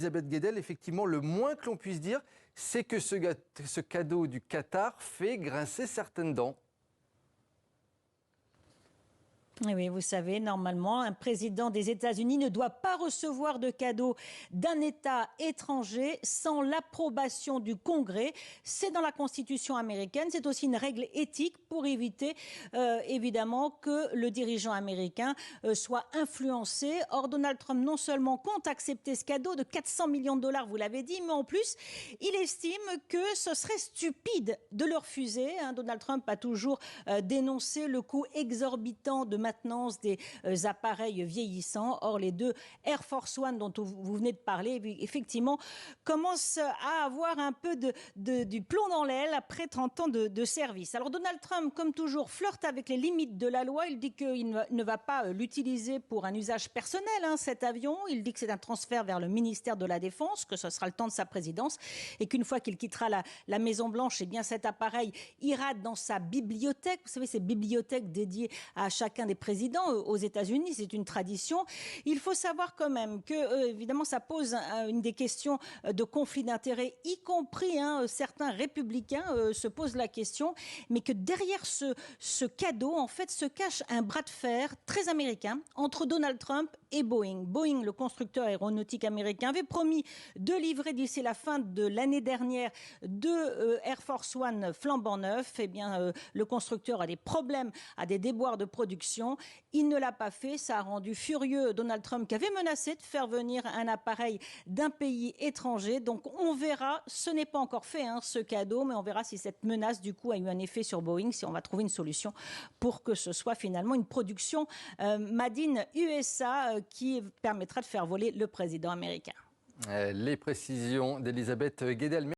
Elisabeth Guedel, effectivement, le moins que l'on puisse dire, c'est que ce cadeau du Qatar fait grincer certaines dents. Oui, vous savez, normalement, un président des États-Unis ne doit pas recevoir de cadeaux d'un État étranger sans l'approbation du Congrès. C'est dans la Constitution américaine. C'est aussi une règle éthique pour éviter, évidemment, que le dirigeant américain soit influencé. Or, Donald Trump, non seulement compte accepter ce cadeau de 400 millions de dollars, vous l'avez dit, mais en plus, il estime que ce serait stupide de le refuser. Donald Trump a toujours dénoncé le coût exorbitant de maintenance des appareils vieillissants. Or, les deux Air Force One dont vous venez de parler, effectivement, commencent à avoir un peu du plomb dans l'aile après 30 ans de service. Alors, Donald Trump, comme toujours, flirte avec les limites de la loi. Il dit qu'il ne va pas l'utiliser pour un usage personnel, cet avion. Il dit que c'est un transfert vers le ministère de la Défense, que ce sera le temps de sa présidence et qu'une fois qu'il quittera la Maison-Blanche, eh bien, cet appareil ira dans sa bibliothèque. Vous savez, ces bibliothèques dédiées à chacun des présidents aux États-Unis, c'est une tradition. Il faut savoir quand même que, évidemment, ça pose une des questions de conflit d'intérêts, y compris certains républicains se posent la question, mais que derrière ce cadeau, en fait, se cache un bras de fer très américain entre Donald Trump et Boeing. Boeing, le constructeur aéronautique américain, avait promis de livrer d'ici la fin de l'année dernière deux Air Force One flambant neufs. Eh bien, le constructeur a des problèmes, a des déboires de production. Il ne l'a pas fait. Ça a rendu furieux Donald Trump qui avait menacé de faire venir un appareil d'un pays étranger. Donc, on verra. Ce n'est pas encore fait, ce cadeau, mais on verra si cette menace, du coup, a eu un effet sur Boeing, si on va trouver une solution pour que ce soit finalement une production Made in USA qui permettra de faire voler le président américain. Les précisions d'Elisabeth Guedel.